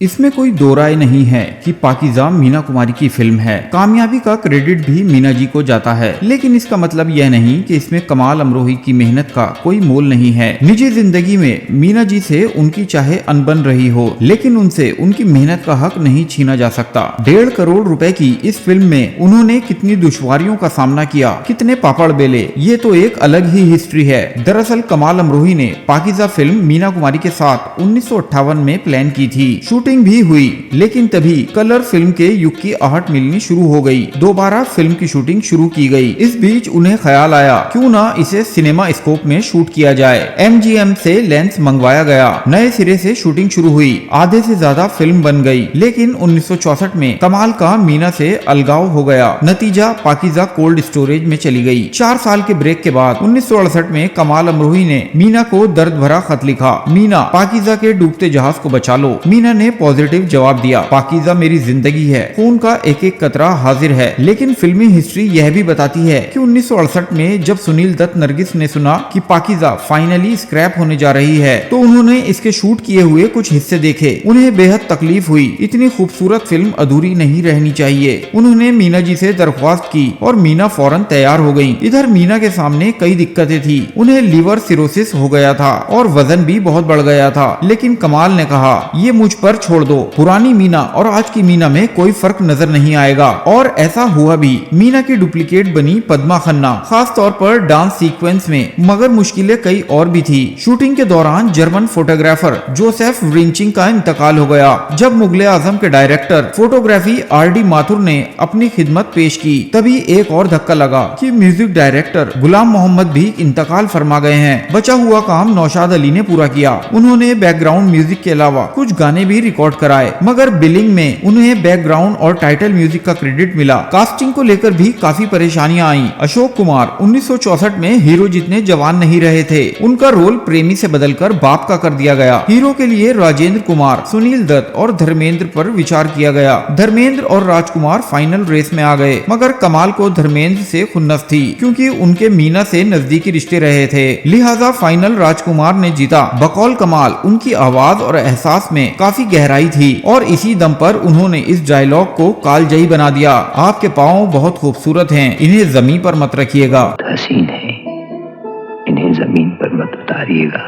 इसमें कोई दो राय नहीं है कि पाकीज़ा मीना कुमारी की फिल्म है। कामयाबी का क्रेडिट भी मीना जी को जाता है, लेकिन इसका मतलब यह नहीं कि इसमें कमाल अमरोही की मेहनत का कोई मोल नहीं है। निजी जिंदगी में मीना जी से उनकी चाहे अनबन रही हो, लेकिन उनसे उनकी मेहनत का हक नहीं छीना जा सकता। 1.5 करोड़ रुपए की इस फिल्म में उन्होंने कितनी दुश्वारियों का सामना किया, कितने पापड़ बेले, ये तो एक अलग ही हिस्ट्री है। दरअसल कमाल अमरोही ने पाकीज़ा फिल्म मीना कुमारी के साथ 1958 में प्लान की थी। शूटिंग भी हुई, लेकिन तभी कलर फिल्म के युग की आहट मिलनी शुरू हो गई। दोबारा फिल्म की शूटिंग शुरू की गई। इस बीच उन्हें ख्याल आया क्यों ना इसे सिनेमा स्कोप में शूट किया जाए। MGM से लेंस मंगवाया गया, नए सिरे से शूटिंग शुरू हुई। आधे से ज्यादा फिल्म बन गई, लेकिन 1964 में कमाल का मीना से अलगाव हो गया। नतीजा पाकीज़ा कोल्ड स्टोरेज में चली गई। 4 साल के ब्रेक के बाद 1968 में कमाल अमरोही ने मीना को दर्द भरा खत लिखा। मीना, पाकीज़ा के डूबते जहाज को बचा लो। मीना ने पॉजिटिव जवाब दिया, पाकीज़ा मेरी जिंदगी है, खून का एक एक कतरा हाजिर है। लेकिन फिल्मी हिस्ट्री यह भी बताती है कि 1968 में जब सुनील दत्त नरगिस ने सुना कि पाकीज़ा फाइनली स्क्रैप होने जा रही है, तो उन्होंने इसके शूट किए हुए कुछ हिस्से देखे। उन्हें बेहद तकलीफ हुई। इतनी खूबसूरत फिल्म अधूरी नहीं रहनी चाहिए। उन्होंने मीना जी से दरख्वास्त की और मीना फौरन तैयार हो गयी। इधर मीना के सामने कई दिक्कतें थी। उन्हें लीवर सिरोसिस हो गया था और वजन भी बहुत बढ़ गया था। लेकिन कमाल ने कहा, ये मुझ पर छोड़ दो, पुरानी मीना और आज की मीना में कोई फर्क नजर नहीं आएगा। और ऐसा हुआ भी। मीना की डुप्लीकेट बनी पद्मा खन्ना, खास तौर पर डांस सीक्वेंस में। मगर मुश्किलें कई और भी थी। शूटिंग के दौरान जर्मन फोटोग्राफर जोसेफ व्रिंचिंग का इंतकाल हो गया। जब मुगले आजम के डायरेक्टर फोटोग्राफी RD माथुर ने अपनी खिदमत पेश की, तभी एक और धक्का लगा कि म्यूजिक डायरेक्टर गुलाम मोहम्मद भी इंतकाल फरमा गए हैं। बचा हुआ काम नौशाद अली ने पूरा किया। उन्होंने बैकग्राउंड म्यूजिक के अलावा कुछ गाने भी रिकॉर्ड कराए, मगर बिलिंग में उन्हें बैकग्राउंड और टाइटल म्यूजिक का क्रेडिट मिला। कास्टिंग को लेकर भी काफी परेशानियां आईं। अशोक कुमार 1964 में हीरो जितने जवान नहीं रहे थे। उनका रोल प्रेमी से बदलकर बाप का कर दिया गया। हीरो के लिए राजेंद्र कुमार, सुनील दत्त और धर्मेंद्र पर विचार किया गया। धर्मेंद्र और राजकुमार फाइनल रेस में आ गए, मगर कमाल को धर्मेंद्र से खुन्नस थी, क्योंकि उनके मीना से नजदीकी रिश्ते रहे थे। लिहाजा फाइनल राजकुमार ने जीता। बकौल कमाल, उनकी आवाज और एहसास में काफी गहराई थी और इसी दम पर उन्होंने इस डायलॉग को कालजयी बना दिया, आपके पाँव बहुत खूबसूरत हैं, इन्हें जमीन पर मत रखिएगा। हसीन है, इन्हें जमीन पर मत उतारिएगा,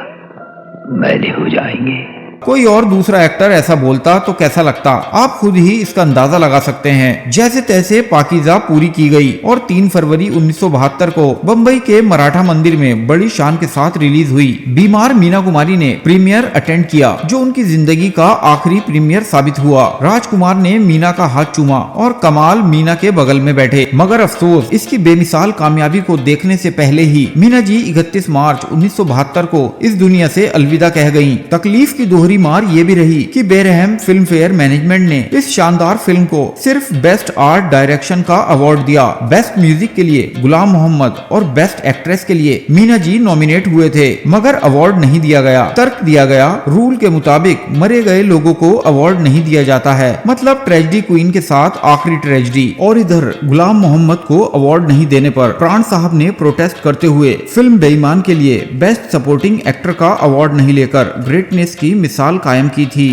मैले हो जाएंगे। कोई और दूसरा एक्टर ऐसा बोलता तो कैसा लगता, आप खुद ही इसका अंदाजा लगा सकते हैं। जैसे तैसे पाकीज़ा पूरी की गई और 3 फरवरी 1972 को बम्बई के मराठा मंदिर में बड़ी शान के साथ रिलीज हुई। बीमार मीना कुमारी ने प्रीमियर अटेंड किया, जो उनकी जिंदगी का आखिरी प्रीमियर साबित हुआ। राजकुमार ने मीना का हाथ चूमा और कमाल मीना के बगल में बैठे। मगर अफसोस, इसकी बेमिसाल कामयाबी को देखने से पहले ही मीना जी 31 मार्च 1972 को इस दुनिया से अलविदा कह गयी। तकलीफ की दोहरी मार ये भी रही कि बेरहम फिल्म फेयर मैनेजमेंट ने इस शानदार फिल्म को सिर्फ बेस्ट आर्ट डायरेक्शन का अवार्ड दिया। बेस्ट म्यूजिक के लिए गुलाम मोहम्मद और बेस्ट एक्ट्रेस के लिए मीना जी नॉमिनेट हुए थे, मगर अवार्ड नहीं दिया गया। तर्क दिया गया, रूल के मुताबिक मरे गए लोगों को अवार्ड नहीं दिया जाता है, मतलब ट्रेजेडी क्वीन के साथ आखिरी ट्रेजेडी। और इधर गुलाम मोहम्मद को अवार्ड नहीं देने पर प्राण साहब ने प्रोटेस्ट करते हुए फिल्म बेईमान के लिए बेस्ट सपोर्टिंग एक्टर का अवार्ड नहीं लेकर ग्रेटनेस की मिसाल कायम की थी।